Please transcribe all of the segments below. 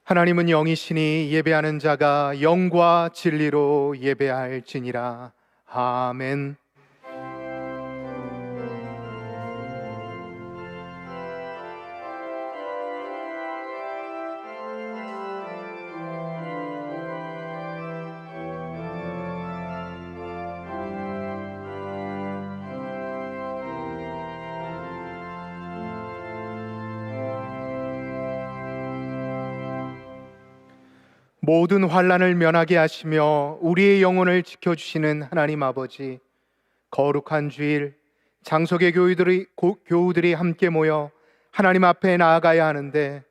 하나님은 영이시니 예배하는 자가 영과 진리로 예배할지니라. 아멘. 모든 환난을 면하게 하시며 우리의 영혼을 지켜주시는 하나님 아버지, 거룩한 주일 장석의 교우들이 함께 모여 하나님 앞에 나아가야 하는데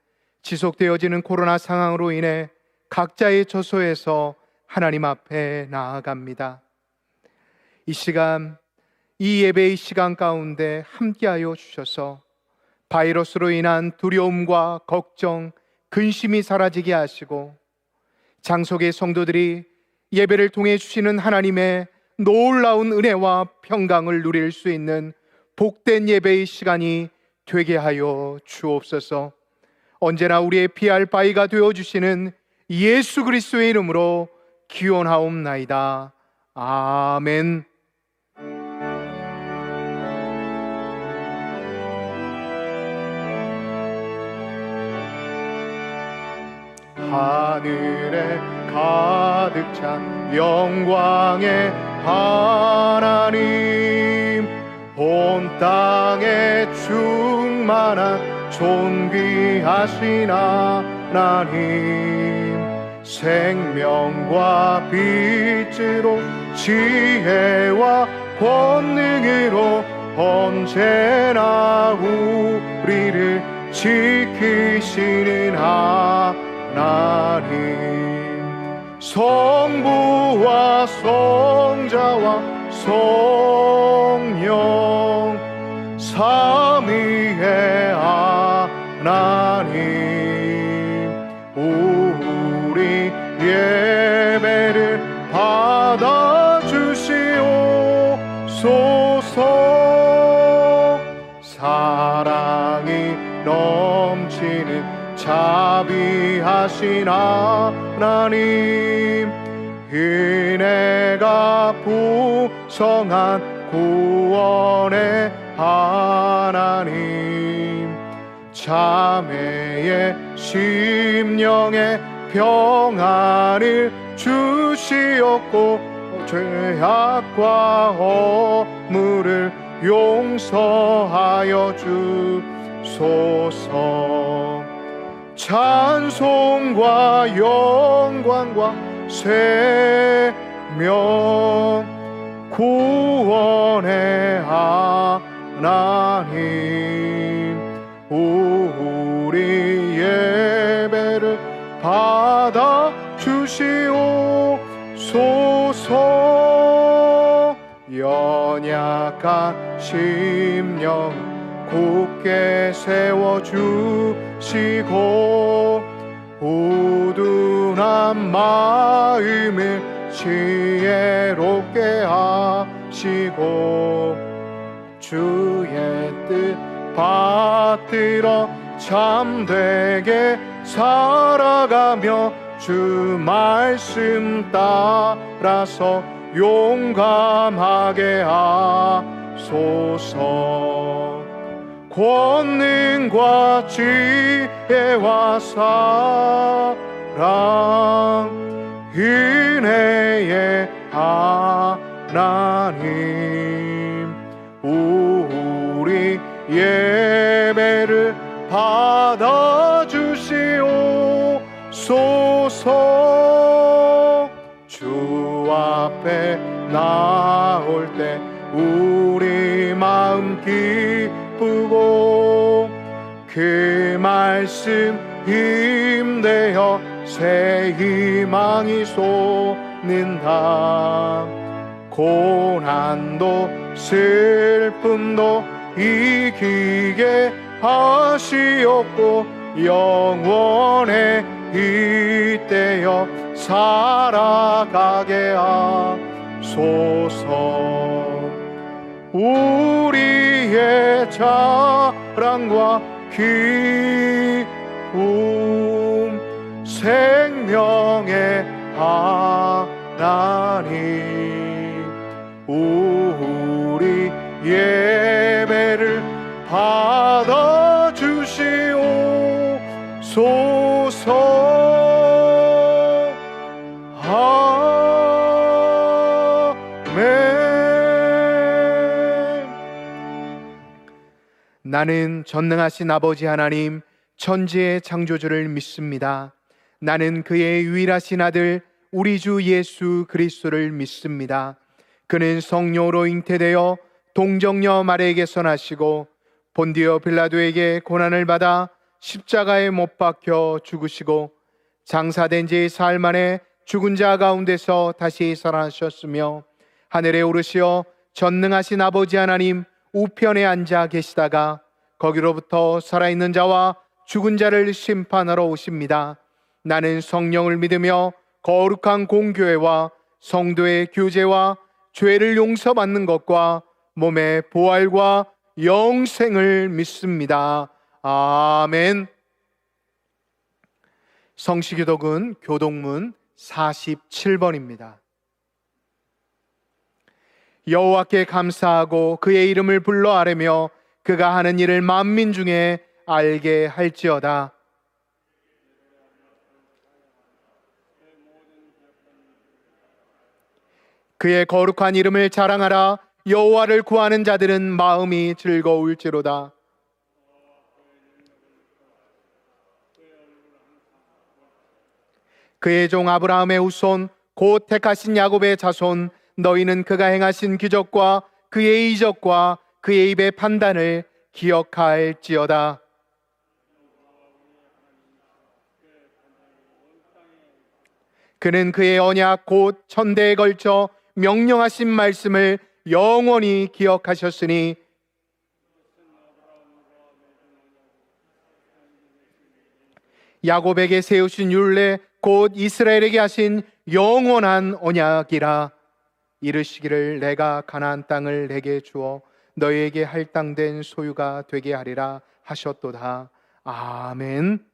지속되어지는 코로나 상황으로 인해 각자의 처소에서 하나님 앞에 나아갑니다. 이 시간, 이 예배의 시간 가운데 함께하여 주셔서 바이러스로 인한 두려움과 걱정, 근심이 사라지게 하시고 장속의 성도들이 예배를 통해 주시는 하나님의 놀라운 은혜와 평강을 누릴 수 있는 복된 예배의 시간이 되게 하여 주옵소서. 언제나 우리의 피할 바위가 되어주시는 예수 그리스도의 이름으로 기원하옵나이다. 아멘. 하늘에 가득 찬 영광의 하나님, 온 땅에 충만한 존귀하신 하나님, 생명과 빛으로 지혜와 권능으로 언제나 우리를 지키시는 하나님, 성부와 성자와 성령 삼위의 하나님, 우리 예배를 받아주시옵소서. 사랑이 넘치는 자비하신 하나님, 은혜가 풍성한 구원의 하나님, 자매의 심령에 평안을 주시옵고 죄악과 허물을 용서하여 주소서. 찬송과 영광과 생명 구원의 하나님, 우리 예배를 받아 주시옵소서. 연약한 심령 굳게 세워주시고 우둔한 마음을 지혜롭게 하시고 주의 뜻 받들어 참되게 살아가며 주 말씀 따라서 용감하게 하소서. 권능과 지혜와 사랑 은혜의 하나님, 우리 예배를 받아주시옵소서. 주 앞에 나올 때 우리 마음 기쁘고 그 말씀 힘되어 새 희망이 솟는다. 고난도 슬픔도 이기게 하시옵고 영원에 잇대어 살아가게 하소서. 우리의 자랑과 기쁨 생명의 하나님, 우리 예배를 받아주시옵소서. 아멘. 나는 전능하신 아버지 하나님, 천지의 창조주를 믿습니다. 나는 그의 유일하신 아들 우리 주 예수 그리스도를 믿습니다. 그는 성령으로 잉태되어 동정녀 마리아에게서 나시고 본디오 빌라도에게 고난을 받아 십자가에 못 박혀 죽으시고 장사된 지 사흘 만에 죽은 자 가운데서 다시 살아나셨으며 하늘에 오르시어 전능하신 아버지 하나님 우편에 앉아 계시다가 거기로부터 살아있는 자와 죽은 자를 심판하러 오십니다. 나는 성령을 믿으며 거룩한 공교회와 성도의 교제와 죄를 용서받는 것과 몸의 부활과 영생을 믿습니다. 아멘. 성시교독은 교독문 47번입니다. 여호와께 감사하고 그의 이름을 불러 아뢰며 그가 하는 일을 만민 중에 알게 할지어다. 그의 거룩한 이름을 자랑하라. 여호와를 구하는 자들은 마음이 즐거울지로다. 그의 종 아브라함의 후손 곧 택하신 야곱의 자손, 너희는 그가 행하신 기적과 그의 이적과 그의 입의 판단을 기억할지어다. 그는 그의 언약 곧 천대에 걸쳐 명령하신 말씀을 영원히 기억하셨으니 야곱에게 세우신 율례 곧 이스라엘에게 하신 영원한 언약이라. 이르시기를 내가 가나안 땅을 내게 주어 너희에게 할당된 소유가 되게 하리라 하셨도다. 아멘.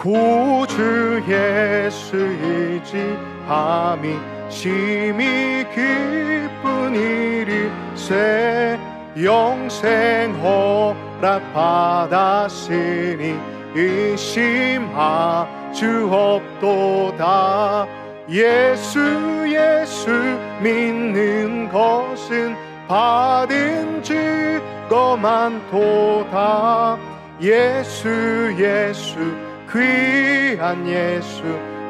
구주 예수 의지함이 심히 기쁜 일일세. 영생 허락 받았으니 의심하 주옵도다. 예수 믿는 것은 받은 증거 많도다. 예수 귀한 예수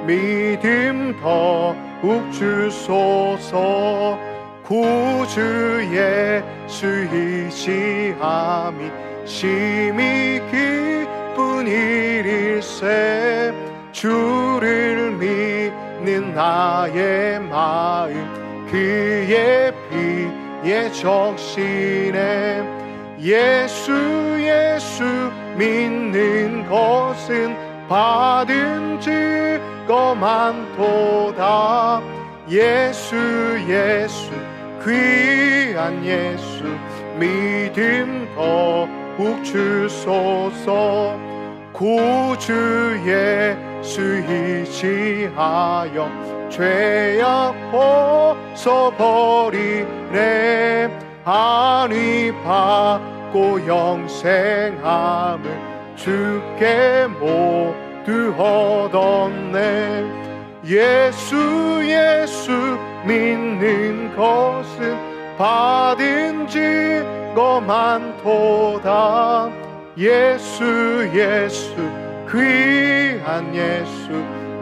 믿음 더욱 주소서. 구주 예수 의지함이 심히 기쁜 일일세. 주를 믿는 나의 마음 그의 피에 적시네. 예수 믿는 것은 받은 증거 많도다. 예수 귀한 예수 믿음 더욱 주소서. 구주 예수 의지하여 죄악 벗어버리네. 안위 받고 영생함을 주께 모두 얻었네. 예수 믿는 것은 받은 증거 많도다. 예수 귀한 예수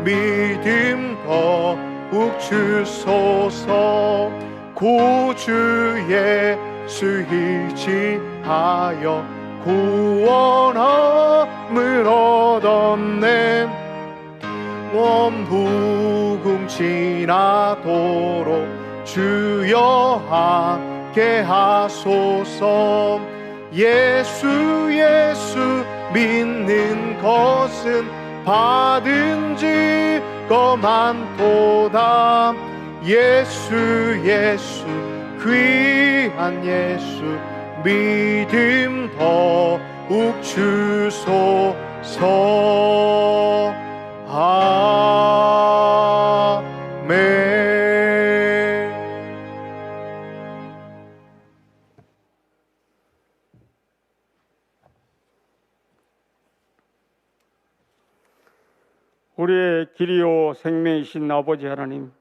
믿음 더욱 주소서. 구주 예수 의지하여 구원함을 얻었네. 원부궁 지나도록 주여 함께 하소서. 예수 믿는 것은 받은 증거 많도다. 예수 귀한 귀한 예수 믿음 더욱 주소서. 아멘. 우리의 길이요 생명이신 아버지 하나님,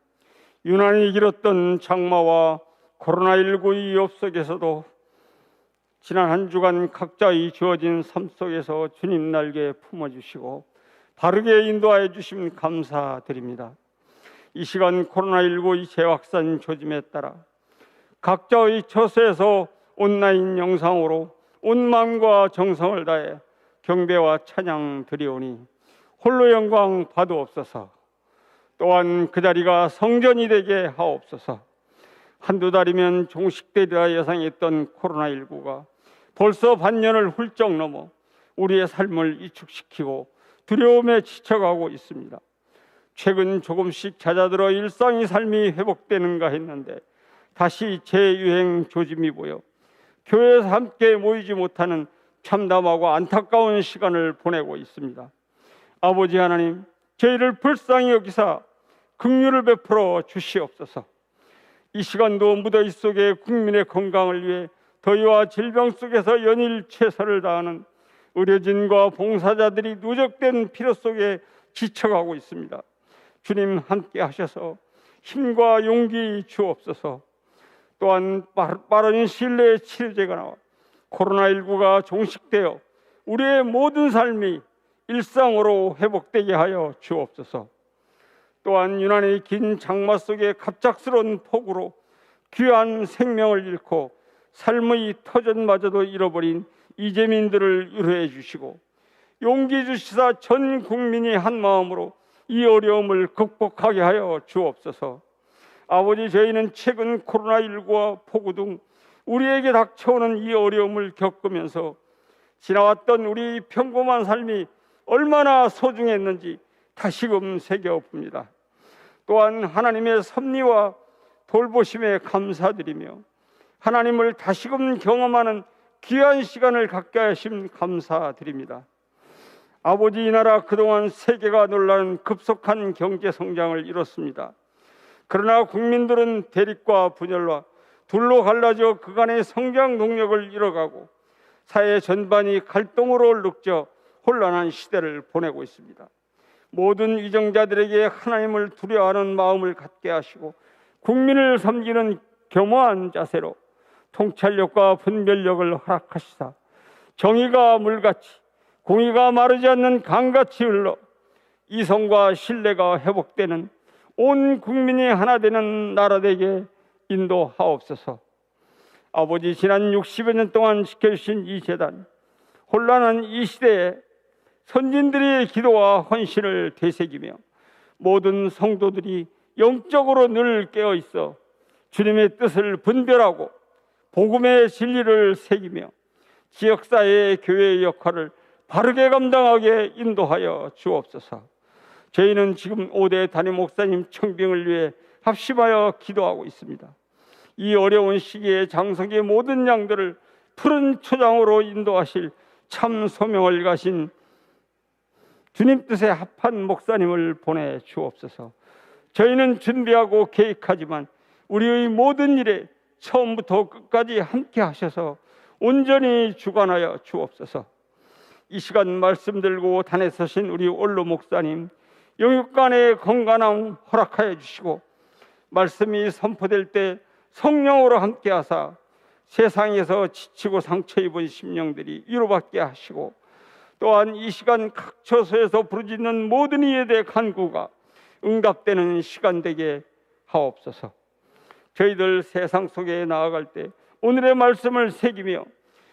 유난히 길었던 장마와 코로나19 위협 속에서도 지난 한 주간 각자의 주어진 삶 속에서 주님 날개 품어주시고 바르게 인도하여 주심 감사드립니다. 이 시간 코로나19 재확산 조짐에 따라 각자의 처소에서 온라인 영상으로 온 마음과 정성을 다해 경배와 찬양 드리오니 홀로 영광 받으옵소서. 또한 그 자리가 성전이 되게 하옵소서. 한두 달이면 종식되리라 예상했던 코로나19가 벌써 반년을 훌쩍 넘어 우리의 삶을 이축시키고 두려움에 지쳐가고 있습니다. 최근 조금씩 잦아들어 일상의 삶이 회복되는가 했는데 다시 재유행 조짐이 보여 교회에서 함께 모이지 못하는 참담하고 안타까운 시간을 보내고 있습니다. 아버지 하나님, 저희를 불쌍히 여기사 긍휼을 베풀어 주시옵소서. 이 시간도 무더위 속에 국민의 건강을 위해 더위와 질병 속에서 연일 최선을 다하는 의료진과 봉사자들이 누적된 피로 속에 지쳐가고 있습니다. 주님 함께 하셔서 힘과 용기 주옵소서. 또한 빠른 시일 내에 치료제가 나와 코로나19가 종식되어 우리의 모든 삶이 일상으로 회복되게 하여 주옵소서. 또한 유난히 긴 장마 속에 갑작스러운 폭우로 귀한 생명을 잃고 삶의 터전마저도 잃어버린 이재민들을 위로해 주시고 용기 주시사 전 국민이 한 마음으로 이 어려움을 극복하게 하여 주옵소서. 아버지, 저희는 최근 코로나19와 폭우 등 우리에게 닥쳐오는 이 어려움을 겪으면서 지나왔던 우리 평범한 삶이 얼마나 소중했는지 다시금 새겨봅니다. 또한 하나님의 섭리와 돌보심에 감사드리며 하나님을 다시금 경험하는 귀한 시간을 갖게 하심 감사드립니다. 아버지, 이 나라 그동안 세계가 놀라는 급속한 경제 성장을 이뤘습니다. 그러나 국민들은 대립과 분열과 둘로 갈라져 그간의 성장 동력을 잃어가고 사회 전반이 갈등으로 늑져 혼란한 시대를 보내고 있습니다. 모든 위정자들에게 하나님을 두려워하는 마음을 갖게 하시고 국민을 섬기는 겸허한 자세로 통찰력과 분별력을 허락하시사 정의가 물같이 공의가 마르지 않는 강같이 흘러 이성과 신뢰가 회복되는 온 국민이 하나 되는 나라 되게 인도하옵소서. 아버지, 지난 60여 년 동안 지켜주신 이 재단, 혼란한 이 시대에 선진들의 기도와 헌신을 되새기며 모든 성도들이 영적으로 늘 깨어있어 주님의 뜻을 분별하고 복음의 진리를 새기며 지역사회의 교회의 역할을 바르게 감당하게 인도하여 주옵소서. 저희는 지금 5대 담임 목사님 청빙을 위해 합심하여 기도하고 있습니다. 이 어려운 시기에 장성의 모든 양들을 푸른 초장으로 인도하실 참 소명을 가신 주님 뜻에 합한 목사님을 보내 주옵소서. 저희는 준비하고 계획하지만 우리의 모든 일에 처음부터 끝까지 함께 하셔서 온전히 주관하여 주옵소서. 이 시간 말씀 들고 단에 서신 우리 원로 목사님 영육간의 건강함 허락하여 주시고 말씀이 선포될 때 성령으로 함께 하사 세상에서 지치고 상처 입은 심령들이 위로받게 하시고 또한 이 시간 각 처소에서 부르짖는 모든 이에 대해 간구가 응답되는 시간 되게 하옵소서. 저희들 세상 속에 나아갈 때 오늘의 말씀을 새기며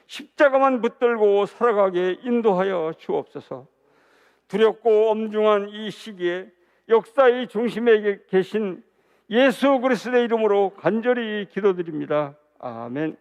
십자가만 붙들고 살아가게 인도하여 주옵소서. 두렵고 엄중한 이 시기에 역사의 중심에 계신 예수 그리스도의 이름으로 간절히 기도드립니다. 아멘.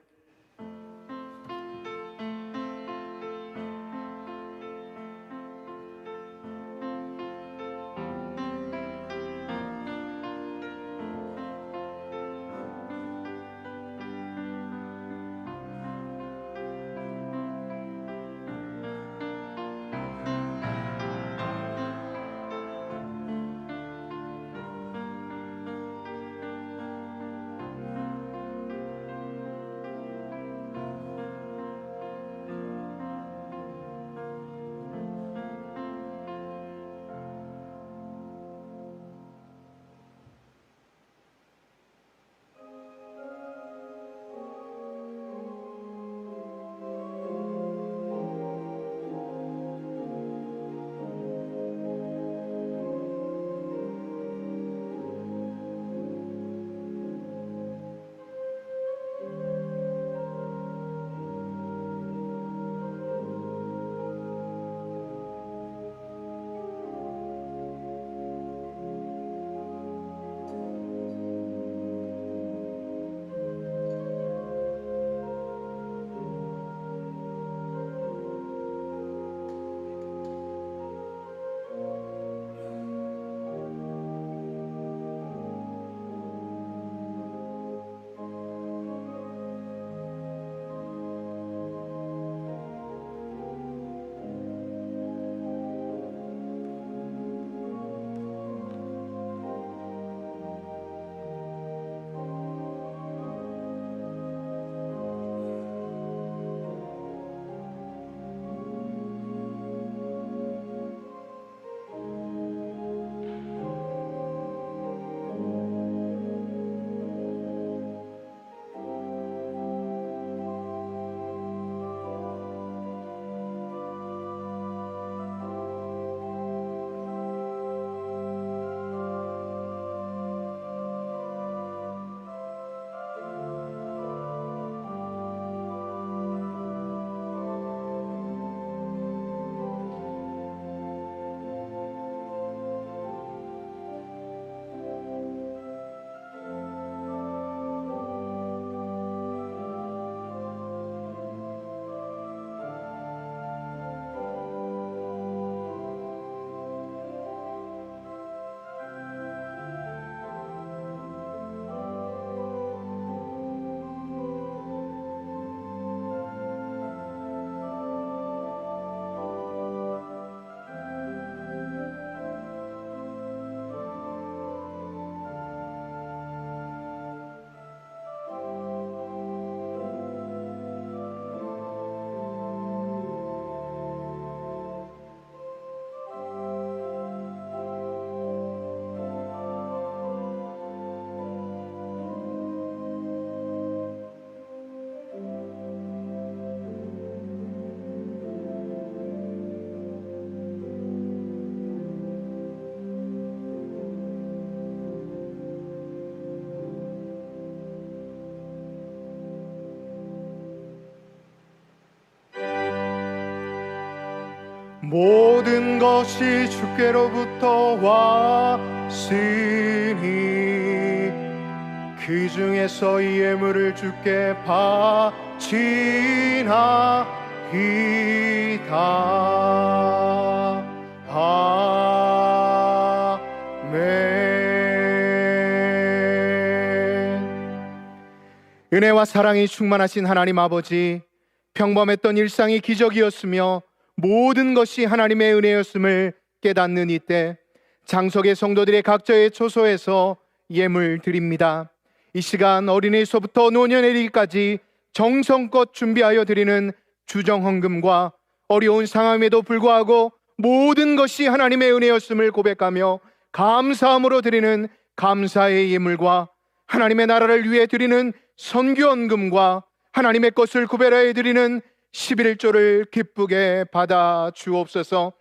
모든 것이 주께로부터 왔으니 그 중에서 이 예물을 주께 바치나이다. 아멘. 은혜와 사랑이 충만하신 하나님 아버지, 평범했던 일상이 기적이었으며 모든 것이 하나님의 은혜였음을 깨닫는 이때 장석의 성도들의 각자의 초소에서 예물 드립니다. 이 시간 어린이에서부터 노년에 이르기까지 정성껏 준비하여 드리는 주정헌금과 어려운 상황에도 불구하고 모든 것이 하나님의 은혜였음을 고백하며 감사함으로 드리는 감사의 예물과 하나님의 나라를 위해 드리는 선교헌금과 하나님의 것을 구별하여 드리는 11조를 기쁘게 받아 주옵소서.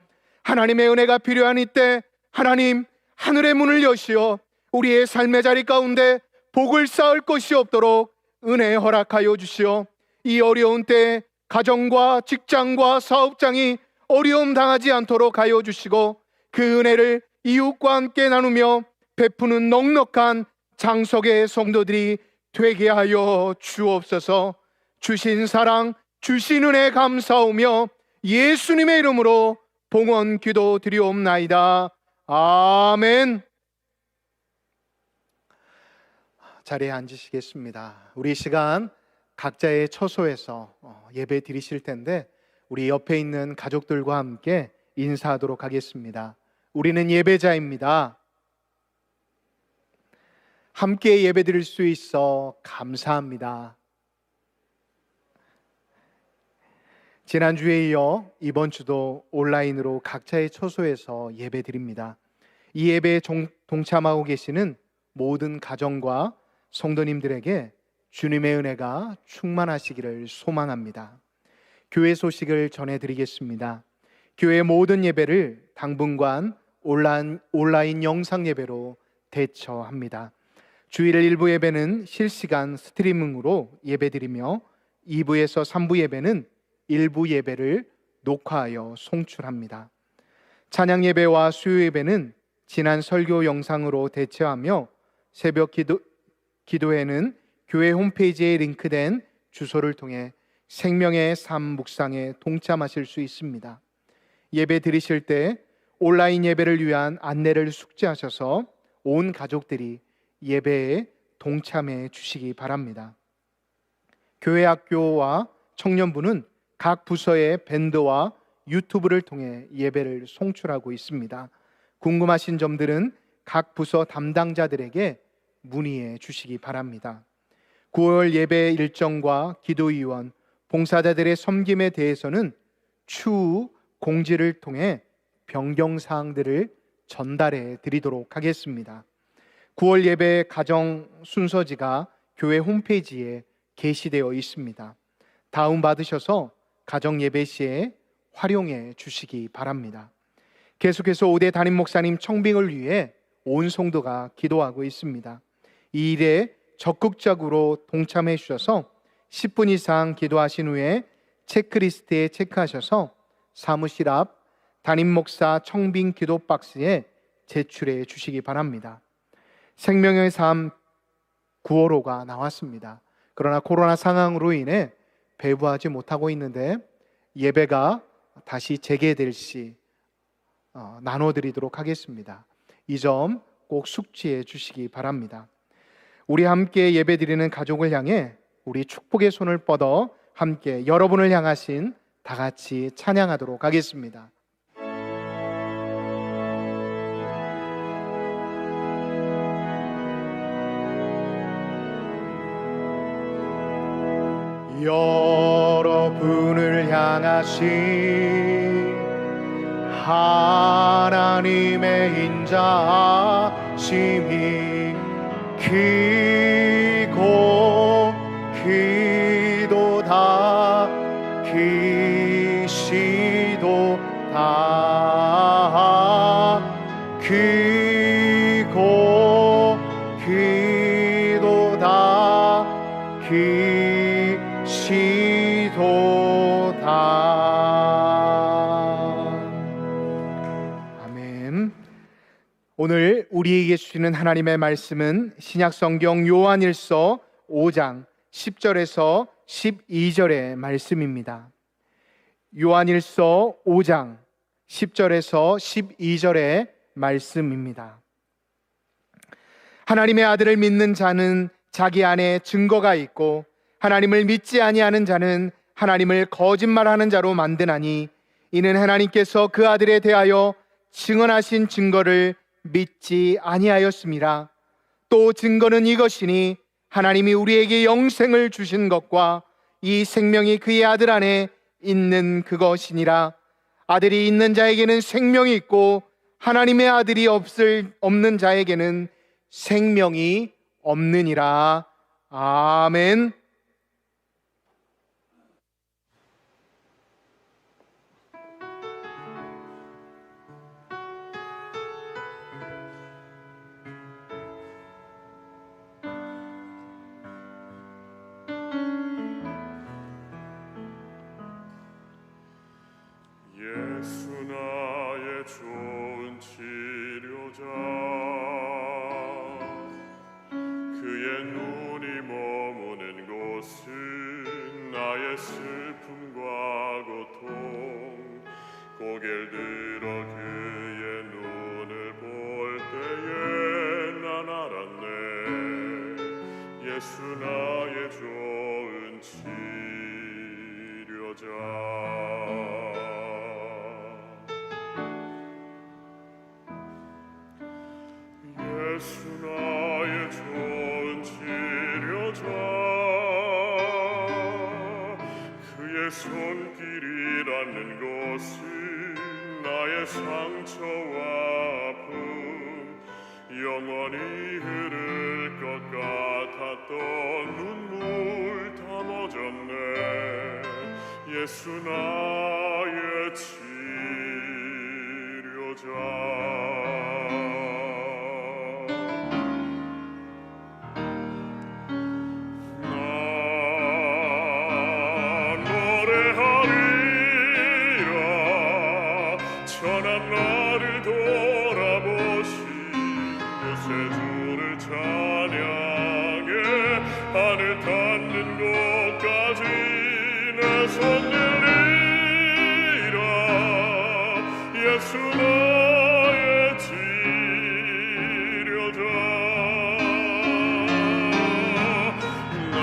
하나님의 은혜가 필요한 이때 하나님 하늘의 문을 여시어 우리의 삶의 자리 가운데 복을 쌓을 것이 없도록 은혜 허락하여 주시오. 이 어려운 때에 가정과 직장과 사업장이 어려움 당하지 않도록 하여 주시고 그 은혜를 이웃과 함께 나누며 베푸는 넉넉한 장석의 성도들이 되게 하여 주옵소서. 주신 사랑 주신 은혜 감사하며 예수님의 이름으로 봉헌 기도 드리옵나이다. 아멘. 자리에 앉으시겠습니다. 우리 시간 각자의 처소에서 예배 드리실 텐데 우리 옆에 있는 가족들과 함께 인사하도록 하겠습니다. 우리는 예배자입니다. 함께 예배 드릴 수 있어 감사합니다. 지난주에 이어 이번 주도 온라인으로 각자의 처소에서 예배 드립니다. 이 예배에 동참하고 계시는 모든 가정과 성도님들에게 주님의 은혜가 충만하시기를 소망합니다. 교회 소식을 전해드리겠습니다. 교회 모든 예배를 당분간 온라인 영상 예배로 대처합니다. 주일 일부 예배는 실시간 스트리밍으로 예배드리며 2부에서 3부 예배는 일부 예배를 녹화하여 송출합니다. 찬양 예배와 수요 예배는 지난 설교 영상으로 대체하며 새벽 기도회는 교회 홈페이지에 링크된 주소를 통해 생명의 삶 묵상에 동참하실 수 있습니다. 예배 드리실 때 온라인 예배를 위한 안내를 숙지하셔서 온 가족들이 예배에 동참해 주시기 바랍니다. 교회 학교와 청년부는 각 부서의 밴드와 유튜브를 통해 예배를 송출하고 있습니다. 궁금하신 점들은 각 부서 담당자들에게 문의해 주시기 바랍니다. 9월 예배 일정과 기도위원, 봉사자들의 섬김에 대해서는 추후 공지를 통해 변경사항들을 전달해 드리도록 하겠습니다. 9월 예배 가정 순서지가 교회 홈페이지에 게시되어 있습니다. 다운받으셔서 가정 예배 시에 활용해 주시기 바랍니다. 계속해서 5대 담임 목사님 청빙을 위해 온 성도가 기도하고 있습니다. 이 일에 적극적으로 동참해 주셔서 10분 이상 기도하신 후에 체크리스트에 체크하셔서 사무실 앞 담임 목사 청빙 기도 박스에 제출해 주시기 바랍니다. 생명의 삶 9월호가 나왔습니다. 그러나 코로나 상황으로 인해 배부하지 못하고 있는데 예배가 다시 재개될 시 나눠드리도록 하겠습니다. 이 점 꼭 숙지해 주시기 바랍니다. 우리 함께 예배드리는 가족을 향해 우리 축복의 손을 뻗어 함께 여러분을 향하신 다 같이 찬양하도록 하겠습니다. 여러분을 향하신 하나님의 인자하심이 크고 크도다 크시도다 크고 크도다 크시도다 오늘 우리에게 주시는 하나님의 말씀은 신약성경 요한일서 5장 10절에서 12절의 말씀입니다. 요한일서 5장 10절에서 12절의 말씀입니다. 하나님의 아들을 믿는 자는 자기 안에 증거가 있고 하나님을 믿지 아니하는 자는 하나님을 거짓말하는 자로 만드나니 이는 하나님께서 그 아들에 대하여 증언하신 증거를 믿지 아니하였습니다. 또 증거는 이것이니 하나님이 우리에게 영생을 주신 것과 이 생명이 그의 아들 안에 있는 그것이니라. 아들이 있는 자에게는 생명이 있고 하나님의 아들이 없는 자에게는 생명이 없느니라. 아멘. 예수 나의 좋은 치료자, 그의 눈이 머무는 곳은 나의 슬픔과 고통, 고개를 들어 그의 눈을 볼 때에 난 알았네. 예수 나의 좋은 치료자. 예수 나의 좋은 치료자, 그의 손길이 닿는 곳은 나의 상처와 아픔, 영원히 흐를 것 같았던 눈물 다 멎었네. 예수 나의 치료자. 천한 나를 돌아보신 구세주를 찬양해 하늘 닿는 곳까지 내 손 들리라. 예수 나의 치료자. 나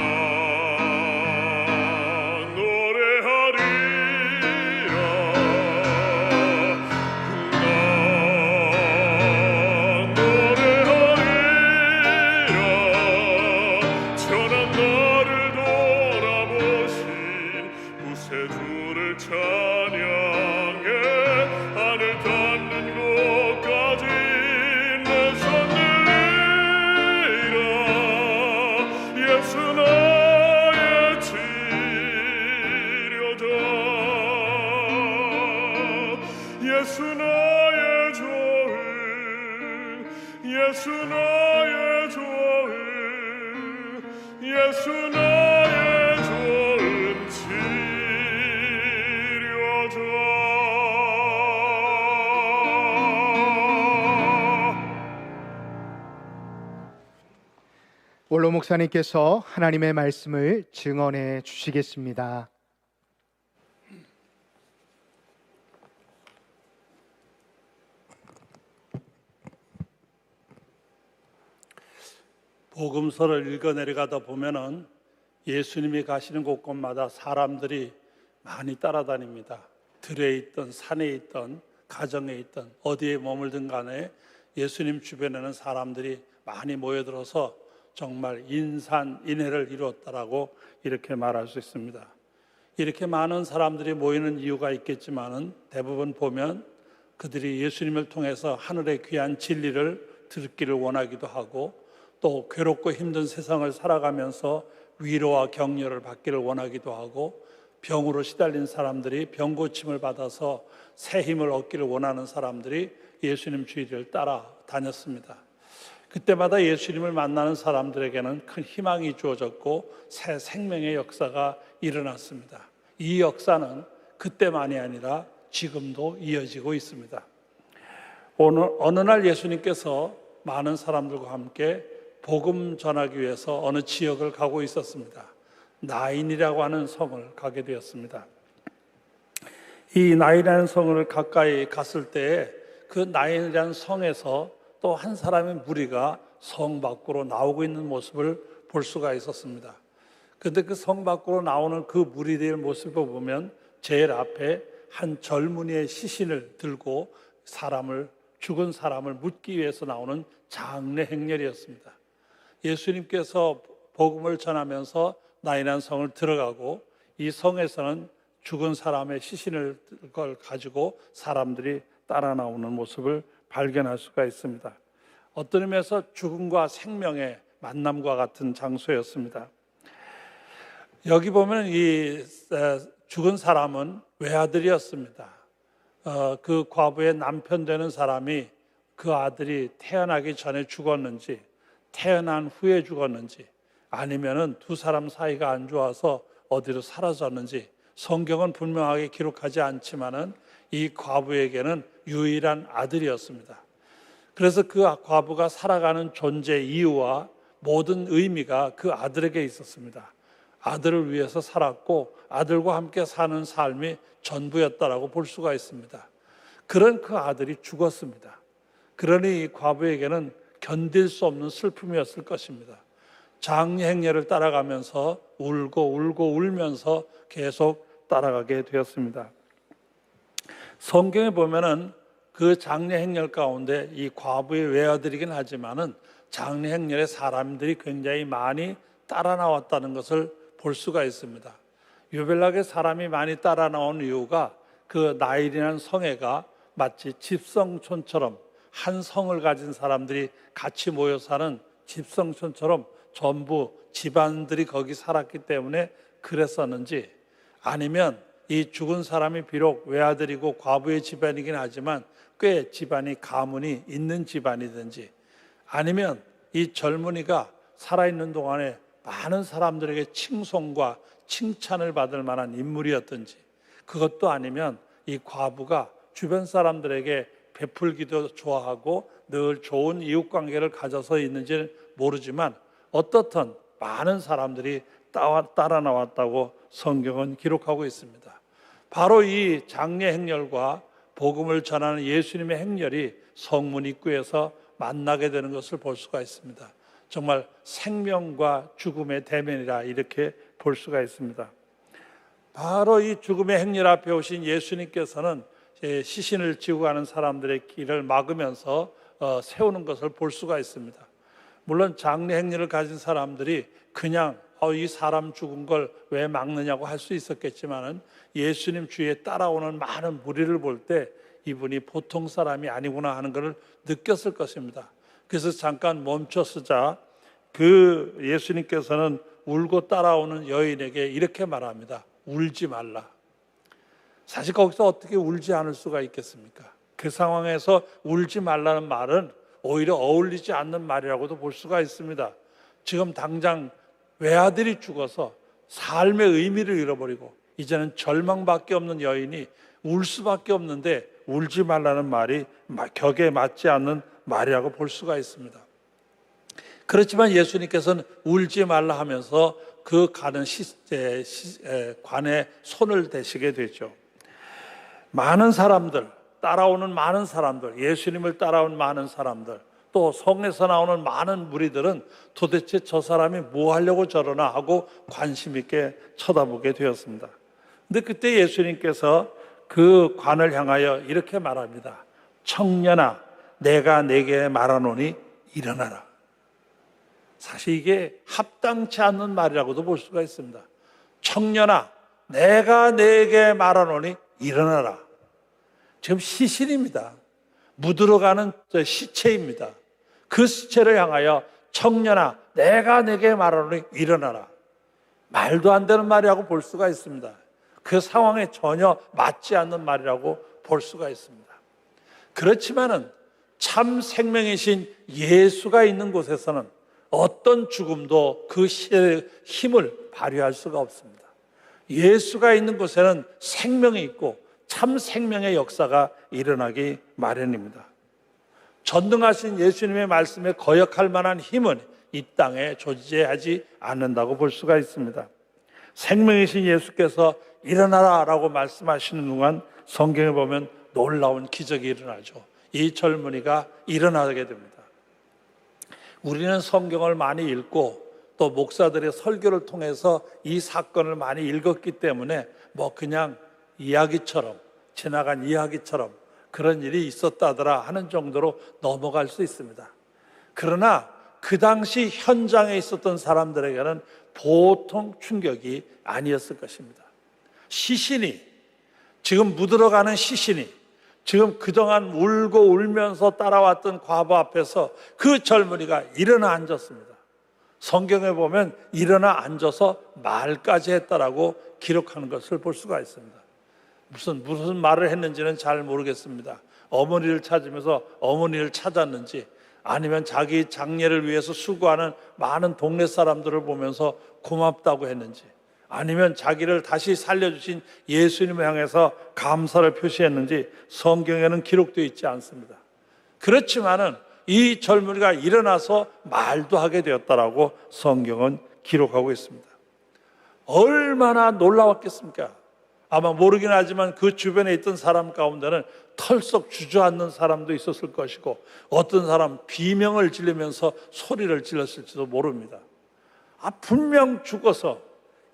노래하리라. 구세주를 찬양해 하늘 닿는 곳까지 내 손 들리라. 예수 나의 치료자. 예수 나의 좋은, 예수 나의 좋은, 예수 나의 좋은 치료자. 원로 목사님께서 하나님의 말씀을 증언해 주시겠습니다. 복음서를 읽어 내려가다 보면은 예수님이 가시는 곳곳마다 사람들이 많이 따라다닙니다. 들에 있던 산에 있던 가정에 있던 어디에 머물든 간에 예수님 주변에는 사람들이 많이 모여들어서 정말 인산인해를 이루었다라고 이렇게 말할 수 있습니다. 이렇게 많은 사람들이 모이는 이유가 있겠지만은 대부분 보면 그들이 예수님을 통해서 하늘의 귀한 진리를 듣기를 원하기도 하고 또 괴롭고 힘든 세상을 살아가면서 위로와 격려를 받기를 원하기도 하고 병으로 시달린 사람들이 병 고침을 받아서 새 힘을 얻기를 원하는 사람들이 예수님 주위를 따라다녔습니다. 그때마다 예수님을 만나는 사람들에게는 큰 희망이 주어졌고 새 생명의 역사가 일어났습니다. 이 역사는 그때만이 아니라 지금도 이어지고 있습니다. 어느 날 예수님께서 많은 사람들과 함께 복음 전하기 위해서 어느 지역을 가고 있었습니다. 나인이라고 하는 성을 가게 되었습니다. 이 나인이라는 성을 가까이 갔을 때 그 나인이라는 성에서 또 한 사람의 무리가 성 밖으로 나오고 있는 모습을 볼 수가 있었습니다. 그런데 그 성 밖으로 나오는 그 무리들의 모습을 보면 제일 앞에 한 젊은이의 시신을 들고 죽은 사람을 묻기 위해서 나오는 장례 행렬이었습니다. 예수님께서 복음을 전하면서 나인한 성을 들어가고 이 성에서는 죽은 사람의 시신을 가지고 사람들이 따라 나오는 모습을 발견할 수가 있습니다. 어떤 의미에서 죽음과 생명의 만남과 같은 장소였습니다. 여기 보면 이 죽은 사람은 외아들이었습니다. 그 과부의 남편 되는 사람이 그 아들이 태어나기 전에 죽었는지 태어난 후에 죽었는지 아니면은 두 사람 사이가 안 좋아서 어디로 사라졌는지 성경은 분명하게 기록하지 않지만은 이 과부에게는 유일한 아들이었습니다. 그래서 그 과부가 살아가는 존재 이유와 모든 의미가 그 아들에게 있었습니다. 아들을 위해서 살았고 아들과 함께 사는 삶이 전부였다라고 볼 수가 있습니다. 그런 그 아들이 죽었습니다. 그러니 이 과부에게는 견딜 수 없는 슬픔이었을 것입니다. 장례 행렬을 따라가면서 울고 울면서 계속 따라가게 되었습니다. 성경에 보면은 그 장례 행렬 가운데 이 과부의 외아들이긴 하지만은 장례 행렬에 사람들이 굉장히 많이 따라 나왔다는 것을 볼 수가 있습니다. 유벨락에 사람이 많이 따라 나온 이유가 그 나일이라는 성회가 마치 집성촌처럼 한 성을 가진 사람들이 같이 모여 사는 집성촌처럼 전부 집안들이 거기 살았기 때문에 그랬었는지 아니면 이 죽은 사람이 비록 외아들이고 과부의 집안이긴 하지만 꽤 집안이 가문이 있는 집안이든지 아니면 이 젊은이가 살아있는 동안에 많은 사람들에게 칭송과 칭찬을 받을 만한 인물이었든지 그것도 아니면 이 과부가 주변 사람들에게 베풀기도 좋아하고 늘 좋은 이웃관계를 가져서 있는지는 모르지만 어떻든 많은 사람들이 따라 나왔다고 성경은 기록하고 있습니다. 바로 이 장례 행렬과 복음을 전하는 예수님의 행렬이 성문 입구에서 만나게 되는 것을 볼 수가 있습니다. 정말 생명과 죽음의 대면이라 이렇게 볼 수가 있습니다. 바로 이 죽음의 행렬 앞에 오신 예수님께서는 시신을 지고 가는 사람들의 길을 막으면서 세우는 것을 볼 수가 있습니다. 물론 장례 행렬을 가진 사람들이 그냥 이 사람 죽은 걸 왜 막느냐고 할 수 있었겠지만은 예수님 주위에 따라오는 많은 무리를 볼 때 이분이 보통 사람이 아니구나 하는 것을 느꼈을 것입니다. 그래서 잠깐 멈춰서자 그 예수님께서는 울고 따라오는 여인에게 이렇게 말합니다. 울지 말라. 사실 거기서 어떻게 울지 않을 수가 있겠습니까? 그 상황에서 울지 말라는 말은 오히려 어울리지 않는 말이라고도 볼 수가 있습니다. 지금 당장 외아들이 죽어서 삶의 의미를 잃어버리고 이제는 절망밖에 없는 여인이 울 수밖에 없는데 울지 말라는 말이 격에 맞지 않는 말이라고 볼 수가 있습니다. 그렇지만 예수님께서는 울지 말라 하면서 그 가는 관에 손을 대시게 되죠. 많은 사람들, 따라오는 많은 사람들, 예수님을 따라온 많은 사람들, 또 성에서 나오는 많은 무리들은 도대체 저 사람이 뭐 하려고 저러나 하고 관심 있게 쳐다보게 되었습니다. 근데 그때 예수님께서 그 관을 향하여 이렇게 말합니다. 청년아, 내가 내게 말하노니 일어나라. 사실 이게 합당치 않는 말이라고도 볼 수가 있습니다. 청년아, 내가 내게 말하노니 일어나라. 지금 시신입니다. 묻으러 가는 시체입니다. 그 시체를 향하여 청년아, 내가 내게 말하노니 일어나라. 말도 안 되는 말이라고 볼 수가 있습니다. 그 상황에 전혀 맞지 않는 말이라고 볼 수가 있습니다. 그렇지만은 참 생명이신 예수가 있는 곳에서는 어떤 죽음도 그 힘을 발휘할 수가 없습니다. 예수가 있는 곳에는 생명이 있고 참 생명의 역사가 일어나기 마련입니다. 전능하신 예수님의 말씀에 거역할 만한 힘은 이 땅에 존재하지 않는다고 볼 수가 있습니다. 생명이신 예수께서 일어나라 라고 말씀하시는 동안 성경에 보면 놀라운 기적이 일어나죠. 이 젊은이가 일어나게 됩니다. 우리는 성경을 많이 읽고 또 목사들의 설교를 통해서 이 사건을 많이 읽었기 때문에 뭐 그냥 이야기처럼, 지나간 이야기처럼 그런 일이 있었다더라 하는 정도로 넘어갈 수 있습니다. 그러나 그 당시 현장에 있었던 사람들에게는 보통 충격이 아니었을 것입니다. 시신이, 지금 묻어가는 시신이, 지금 그동안 울고 울면서 따라왔던 과부 앞에서 그 젊은이가 일어나 앉았습니다. 성경에 보면 일어나 앉아서 말까지 했다라고 기록하는 것을 볼 수가 있습니다. 무슨 말을 했는지는 잘 모르겠습니다. 어머니를 찾으면서 어머니를 찾았는지, 아니면 자기 장례를 위해서 수고하는 많은 동네 사람들을 보면서 고맙다고 했는지, 아니면 자기를 다시 살려주신 예수님을 향해서 감사를 표시했는지 성경에는 기록되어 있지 않습니다. 그렇지만은 이 젊은이가 일어나서 말도 하게 되었다라고 성경은 기록하고 있습니다. 얼마나 놀라웠겠습니까? 아마 모르긴 하지만 그 주변에 있던 사람 가운데는 털썩 주저앉는 사람도 있었을 것이고, 어떤 사람 비명을 지르면서 소리를 질렀을지도 모릅니다. 분명 죽어서,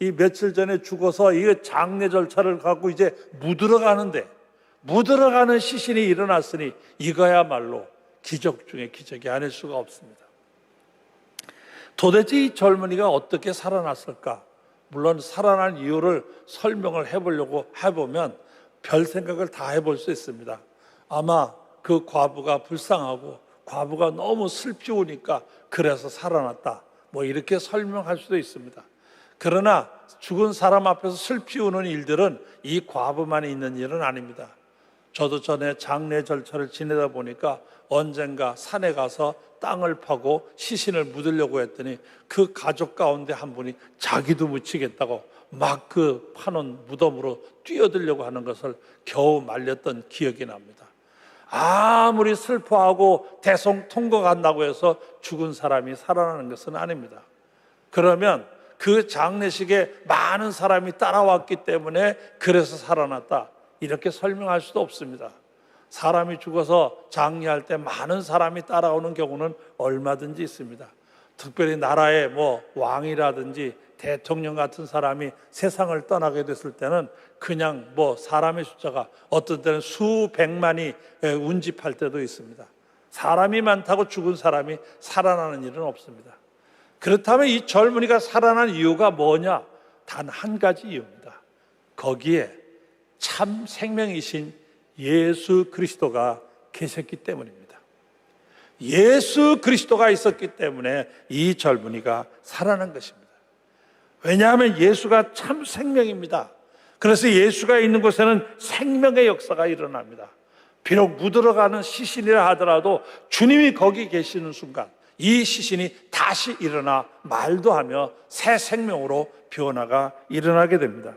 이 며칠 전에 죽어서 이 장례 절차를 갖고 이제 묻으러가는데, 묻으러가는 시신이 일어났으니 이거야말로 기적 중에 기적이 아닐 수가 없습니다. 도대체 이 젊은이가 어떻게 살아났을까? 물론 살아난 이유를 설명을 해보려고 해보면 별 생각을 다 해볼 수 있습니다. 아마 그 과부가 불쌍하고 과부가 너무 슬피우니까 그래서 살아났다, 뭐 이렇게 설명할 수도 있습니다. 그러나 죽은 사람 앞에서 슬피우는 일들은 이 과부만이 있는 일은 아닙니다. 저도 전에 장례 절차를 지내다 보니까 언젠가 산에 가서 땅을 파고 시신을 묻으려고 했더니 그 가족 가운데 한 분이 자기도 묻히겠다고 막 그 파놓은 무덤으로 뛰어들려고 하는 것을 겨우 말렸던 기억이 납니다. 아무리 슬퍼하고 대성통곡한다고 해서 죽은 사람이 살아나는 것은 아닙니다. 그러면 그 장례식에 많은 사람이 따라왔기 때문에 그래서 살아났다, 이렇게 설명할 수도 없습니다. 사람이 죽어서 장례할 때 많은 사람이 따라오는 경우는 얼마든지 있습니다. 특별히 나라의 왕이라든지 대통령 같은 사람이 세상을 떠나게 됐을 때는 그냥 사람의 숫자가 어떤 때는 수백만이 운집할 때도 있습니다. 사람이 많다고 죽은 사람이 살아나는 일은 없습니다. 그렇다면 이 젊은이가 살아난 이유가 뭐냐? 단 한 가지 이유입니다. 거기에 참 생명이신 예수 그리스도가 계셨기 때문입니다. 예수 그리스도가 있었기 때문에 이 젊은이가 살아난 것입니다. 왜냐하면 예수가 참 생명입니다. 그래서 예수가 있는 곳에는 생명의 역사가 일어납니다. 비록 묻어가는 시신이라 하더라도 주님이 거기 계시는 순간 이 시신이 다시 일어나 말도 하며 새 생명으로 변화가 일어나게 됩니다.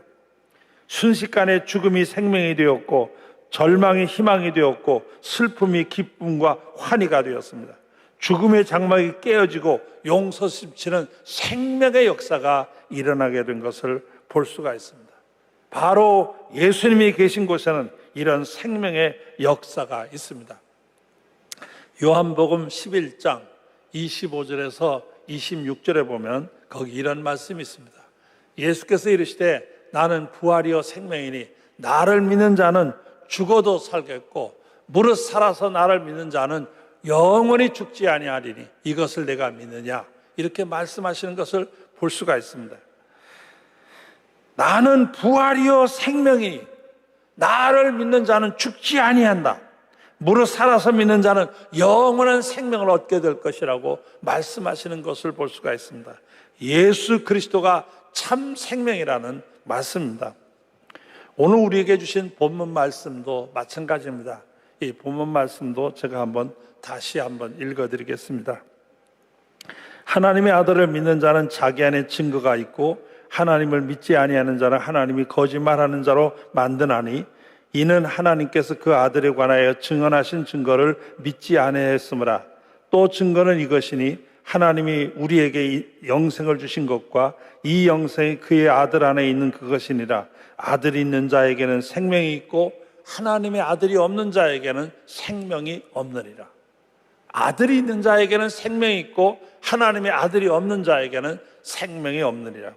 순식간에 죽음이 생명이 되었고, 절망이 희망이 되었고, 슬픔이 기쁨과 환희가 되었습니다. 죽음의 장막이 깨어지고 용서심치는 생명의 역사가 일어나게 된 것을 볼 수가 있습니다. 바로 예수님이 계신 곳에는 이런 생명의 역사가 있습니다. 요한복음 11장 25절에서 26절에 보면 거기 이런 말씀이 있습니다. 예수께서 이르시되 나는 부활이요 생명이니 나를 믿는 자는 죽어도 살겠고 무릇 살아서 나를 믿는 자는 영원히 죽지 아니하리니 이것을 내가 믿느냐, 이렇게 말씀하시는 것을 볼 수가 있습니다. 나는 부활이요 생명이니 나를 믿는 자는 죽지 아니한다, 무릇 살아서 믿는 자는 영원한 생명을 얻게 될 것이라고 말씀하시는 것을 볼 수가 있습니다. 예수 그리스도가 참 생명이라는 말씀입니다. 오늘 우리에게 주신 본문 말씀도 마찬가지입니다. 이 본문 말씀도 제가 다시 한번 읽어드리겠습니다. 하나님의 아들을 믿는 자는 자기 안에 증거가 있고 하나님을 믿지 아니하는 자는 하나님이 거짓말하는 자로 만드나니 이는 하나님께서 그 아들에 관하여 증언하신 증거를 믿지 아니하였으므라. 또 증거는 이것이니 하나님이 우리에게 영생을 주신 것과 이 영생이 그의 아들 안에 있는 그것이니라. 아들이 있는 자에게는 생명이 있고 하나님의 아들이 없는 자에게는 생명이 없느니라. 아들이 있는 자에게는 생명이 있고 하나님의 아들이 없는 자에게는 생명이 없느니라.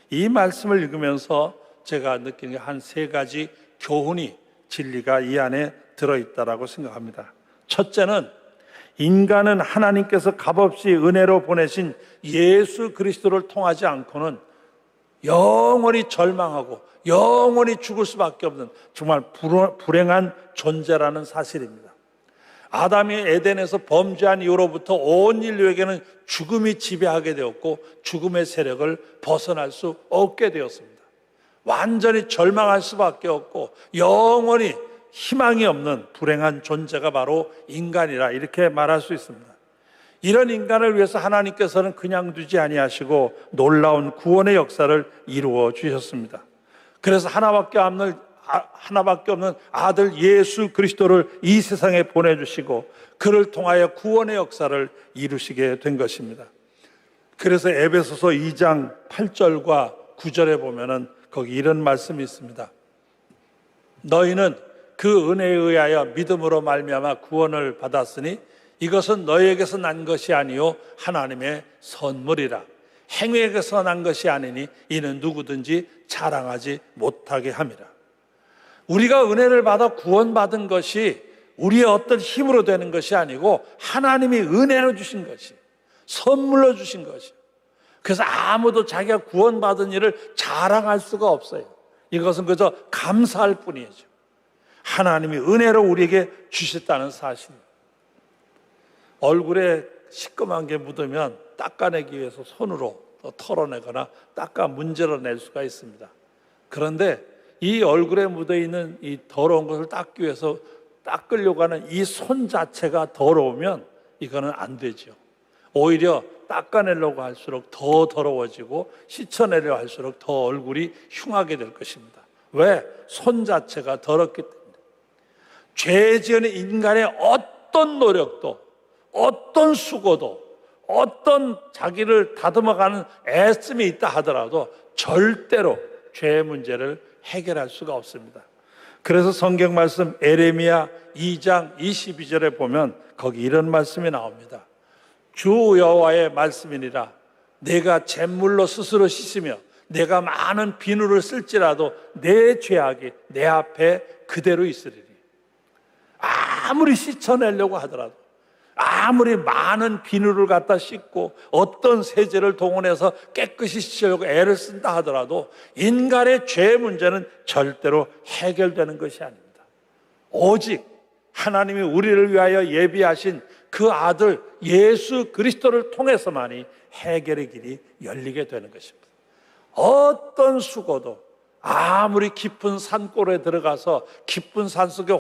이 말씀을 읽으면서 제가 느끼는 게 한 세 가지 교훈이, 진리가 이 안에 들어있다라고 생각합니다. 첫째는 인간은 하나님께서 값없이 은혜로 보내신 예수 그리스도를 통하지 않고는 영원히 절망하고 영원히 죽을 수밖에 없는 정말 불행한 존재라는 사실입니다. 아담이 에덴에서 범죄한 이후로부터 온 인류에게는 죽음이 지배하게 되었고 죽음의 세력을 벗어날 수 없게 되었습니다. 완전히 절망할 수밖에 없고 영원히 희망이 없는 불행한 존재가 바로 인간이라 이렇게 말할 수 있습니다. 이런 인간을 위해서 하나님께서는 그냥 두지 아니하시고 놀라운 구원의 역사를 이루어 주셨습니다. 그래서 하나밖에 없는 아들 예수 그리스도를 이 세상에 보내주시고 그를 통하여 구원의 역사를 이루시게 된 것입니다. 그래서 에베소서 2장 8절과 9절에 보면은 거기 이런 말씀이 있습니다. 너희는 그 은혜에 의하여 믿음으로 말미암아 구원을 받았으니 이것은 너희에게서 난 것이 아니요 하나님의 선물이라. 행위에게서 난 것이 아니니 이는 누구든지 자랑하지 못하게 함이라. 우리가 은혜를 받아 구원받은 것이 우리의 어떤 힘으로 되는 것이 아니고 하나님이 은혜로 주신 것이, 선물로 주신 것이. 그래서 아무도 자기가 구원받은 일을 자랑할 수가 없어요. 이것은 그저 감사할 뿐이죠. 하나님이 은혜로 우리에게 주셨다는 사실입니다. 얼굴에 시꺼먼 게 묻으면 닦아내기 위해서 손으로 털어내거나 닦아 문질러낼 수가 있습니다. 그런데 이 얼굴에 묻어있는 이 더러운 것을 닦기 위해서 닦으려고 하는 이 손 자체가 더러우면 이거는 안 되죠. 오히려 닦아내려고 할수록 더 더러워지고 씻어내려고 할수록 더 얼굴이 흉하게 될 것입니다. 왜? 손 자체가 더럽기 때문에. 죄 지은 인간의 어떤 노력도, 어떤 수고도, 어떤 자기를 다듬어가는 애씀이 있다 하더라도 절대로 죄의 문제를 해결할 수가 없습니다. 그래서 성경 말씀 에레미야 2장 22절에 보면 거기 이런 말씀이 나옵니다. 주 여호와의 말씀이니라. 내가 잿물로 스스로 씻으며 내가 많은 비누를 쓸지라도 내 죄악이 내 앞에 그대로 있으리니. 아무리 씻어내려고 하더라도, 아무리 많은 비누를 갖다 씻고 어떤 세제를 동원해서 깨끗이 씻으려고 애를 쓴다 하더라도 인간의 죄 문제는 절대로 해결되는 것이 아닙니다. 오직 하나님이 우리를 위하여 예비하신 그 아들 예수 그리스도를 통해서만이 해결의 길이 열리게 되는 것입니다. 어떤 수고도 아무리 깊은 산골에 들어가서 깊은 산속에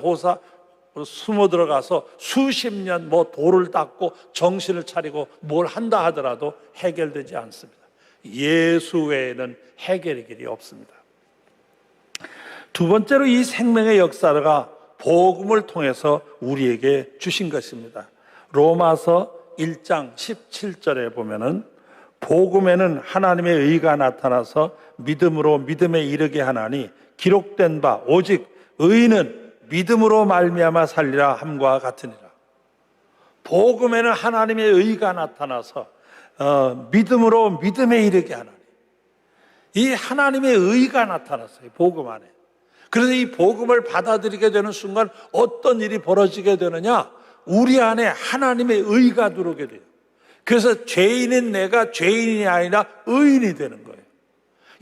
숨어 들어가서 수십 년 돌을 닦고 정신을 차리고 뭘 한다 하더라도 해결되지 않습니다. 예수 외에는 해결의 길이 없습니다. 두 번째로 이 생명의 역사가 복음을 통해서 우리에게 주신 것입니다. 로마서 1장 17절에 보면은 복음에는 하나님의 의가 나타나서 믿음으로 믿음에 이르게 하나니 기록된 바 오직 의인은 믿음으로 말미암아 살리라 함과 같으니라. 복음에는 하나님의 의가 나타나서 믿음으로 믿음에 이르게 하나니. 이 하나님의 의가 나타났어요. 복음 안에. 그래서 이 복음을 받아들이게 되는 순간 어떤 일이 벌어지게 되느냐? 우리 안에 하나님의 의가 들어오게 돼요. 그래서 죄인인 내가 죄인이 아니라 의인이 되는 거예요.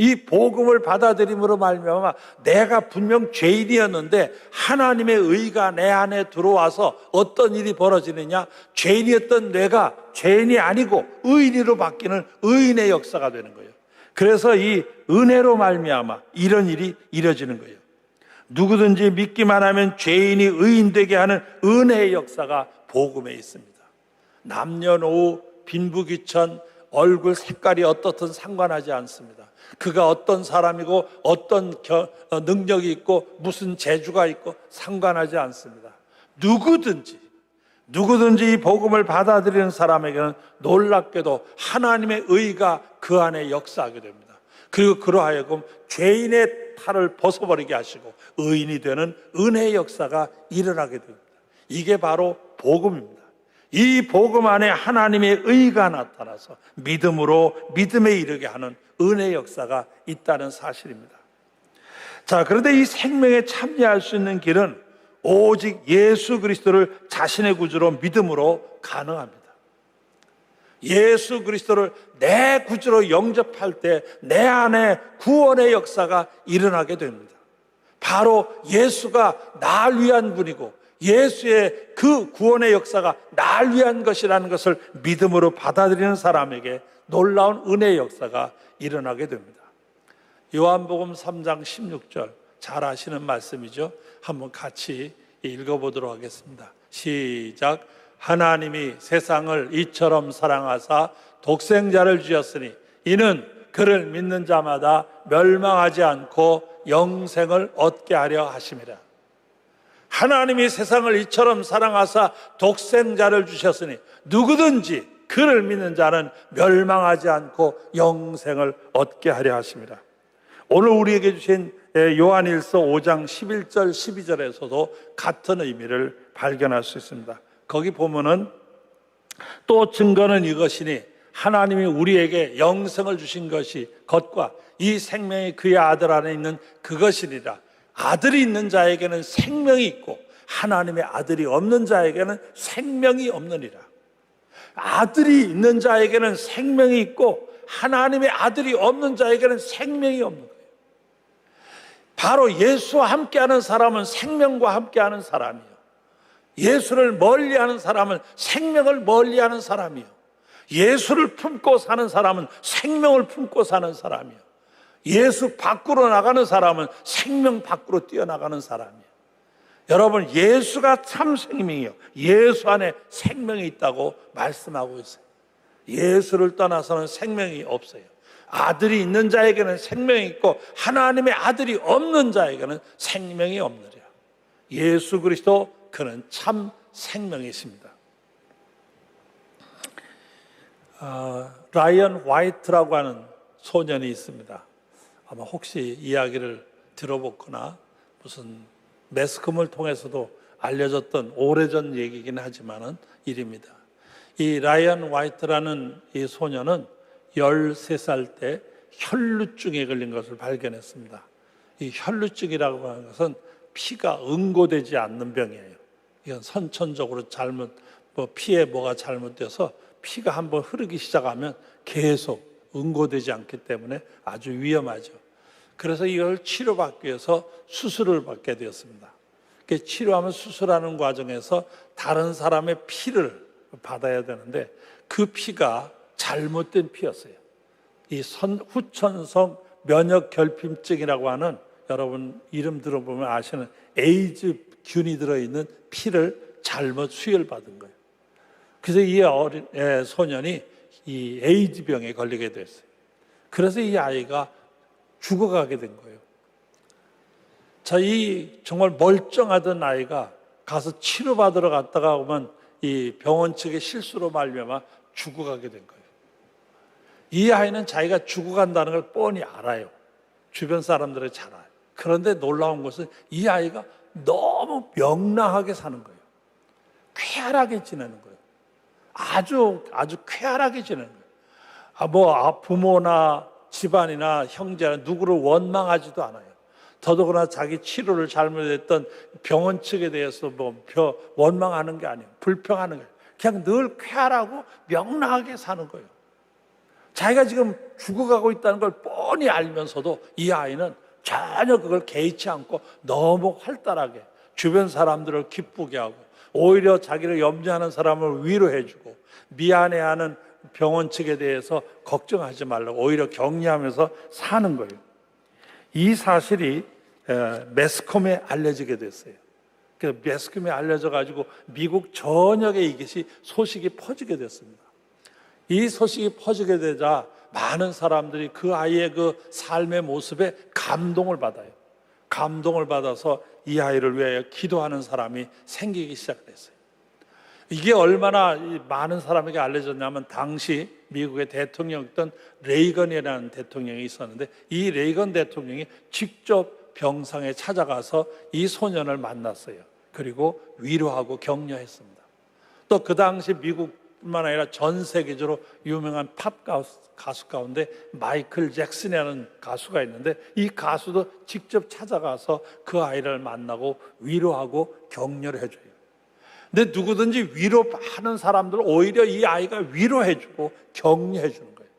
이 복음을 받아들임으로 말미암아 내가 분명 죄인이었는데 하나님의 의가 내 안에 들어와서 어떤 일이 벌어지느냐? 죄인이었던 내가 죄인이 아니고 의인으로 바뀌는 의인의 역사가 되는 거예요. 그래서 이 은혜로 말미암아 이런 일이 이뤄지는 거예요. 누구든지 믿기만 하면 죄인이 의인 되게 하는 은혜의 역사가 복음에 있습니다. 남녀노후 빈부귀천 얼굴 색깔이 어떻든 상관하지 않습니다. 그가 어떤 사람이고 어떤 능력이 있고 무슨 재주가 있고 상관하지 않습니다. 누구든지 이 복음을 받아들이는 사람에게는 놀랍게도 하나님의 의가 그 안에 역사하게 됩니다. 그리고 그러하여금 죄인의 탈을 벗어버리게 하시고 의인이 되는 은혜의 역사가 일어나게 됩니다. 이게 바로 복음입니다. 이 복음 안에 하나님의 의가 나타나서 믿음으로 믿음에 이르게 하는 은혜의 역사가 있다는 사실입니다. 자, 그런데 이 생명에 참여할 수 있는 길은 오직 예수 그리스도를 자신의 구주로 믿음으로 가능합니다. 예수 그리스도를 내 구주로 영접할 때 내 안에 구원의 역사가 일어나게 됩니다. 바로 예수가 날 위한 분이고 예수의 그 구원의 역사가 날 위한 것이라는 것을 믿음으로 받아들이는 사람에게 놀라운 은혜의 역사가 일어나게 됩니다. 요한복음 3장 16절 잘 아시는 말씀이죠. 한번 같이 읽어보도록 하겠습니다. 시작. 하나님이 세상을 이처럼 사랑하사 독생자를 주셨으니 이는 그를 믿는 자마다 멸망하지 않고 영생을 얻게 하려 하심이라. 하나님이 세상을 이처럼 사랑하사 독생자를 주셨으니 누구든지 그를 믿는 자는 멸망하지 않고 영생을 얻게 하려 하심이라. 오늘 우리에게 주신 요한일서 5장 11절 12절에서도 같은 의미를 발견할 수 있습니다. 거기 보면은 또 증거는 이것이니 하나님이 우리에게 영생을 주신 것과 이 생명이 그의 아들 안에 있는 그것이니라. 아들이 있는 자에게는 생명이 있고 하나님의 아들이 없는 자에게는 생명이 없느니라. 아들이 있는 자에게는 생명이 있고 하나님의 아들이 없는 자에게는 생명이 없는 거예요. 바로 예수와 함께하는 사람은 생명과 함께하는 사람이에요. 예수를 멀리하는 사람은 생명을 멀리하는 사람이에요. 예수를 품고 사는 사람은 생명을 품고 사는 사람이에요. 예수 밖으로 나가는 사람은 생명 밖으로 뛰어나가는 사람이에요. 여러분, 예수가 참 생명이에요. 예수 안에 생명이 있다고 말씀하고 있어요. 예수를 떠나서는 생명이 없어요. 아들이 있는 자에게는 생명이 있고 하나님의 아들이 없는 자에게는 생명이 없느니라. 예수 그리스도 그는 참 생명이십니다. 라이언 화이트라고 하는 소년이 있습니다. 아마 혹시 이야기를 들어보거나 무슨 매스컴을 통해서도 알려졌던 오래전 얘기긴 하지만은 일입니다. 이 라이언 화이트라는 이 소년은 13살 때 혈루증에 걸린 것을 발견했습니다. 이 혈루증이라고 하는 것은 피가 응고되지 않는 병이에요. 이건 선천적으로 피에 뭐가 잘못돼서 피가 한번 흐르기 시작하면 계속 응고되지 않기 때문에 아주 위험하죠. 그래서 이걸 치료받기 위해서 수술을 받게 되었습니다. 치료하면 수술하는 과정에서 다른 사람의 피를 받아야 되는데 그 피가 잘못된 피였어요. 이 후천성 면역결핍증이라고 하는, 여러분 이름 들어보면 아시는 에이즈균이 들어있는 피를 잘못 수혈받은 거예요. 그래서 이 소년이 이 에이즈병에 걸리게 됐어요. 그래서 이 아이가 죽어가게 된 거예요. 자, 이 정말 멀쩡하던 아이가 가서 치료받으러 갔다가 오면 이 병원 측의 실수로 말미암아 죽어가게 된 거예요. 이 아이는 자기가 죽어간다는 걸 뻔히 알아요. 주변 사람들은 잘 알아요. 그런데 놀라운 것은 이 아이가 너무 명랑하게 사는 거예요. 쾌활하게 지내는 거예요. 아주 쾌활하게 지내는 거예요. 부모나 집안이나 형제나 누구를 원망하지도 않아요. 더더구나 자기 치료를 잘못했던 병원 측에 대해서 원망하는 게 아니에요. 불평하는 거예요. 그냥 늘 쾌활하고 명랑하게 사는 거예요. 자기가 지금 죽어가고 있다는 걸 뻔히 알면서도 이 아이는 전혀 그걸 개의치 않고 너무 활달하게 주변 사람들을 기쁘게 하고 오히려 자기를 염려하는 사람을 위로해주고 미안해하는 병원 측에 대해서 걱정하지 말라고 오히려 격려하면서 사는 거예요. 이 사실이 매스컴에 알려지게 됐어요. 그래서 매스컴에 알려져 가지고 미국 전역에 이것이 소식이 퍼지게 됐습니다. 이 소식이 퍼지게 되자 많은 사람들이 그 아이의 그 삶의 모습에 감동을 받아요. 감동을 받아서 이 아이를 위하여 기도하는 사람이 생기기 시작했어요. 이게 얼마나 많은 사람에게 알려졌냐면, 당시 미국의 대통령이었던 레이건이라는 대통령이 있었는데, 이 레이건 대통령이 직접 병상에 찾아가서 이 소년을 만났어요. 그리고 위로하고 격려했습니다. 또 그 당시 미국뿐만 아니라 전 세계적으로 유명한 팝 가수 가운데 마이클 잭슨이라는 가수가 있는데, 이 가수도 직접 찾아가서 그 아이를 만나고 위로하고 격려를 해줘요. 근데 누구든지 위로하는 사람들은 오히려 이 아이가 위로해주고 격려해주는 거예요.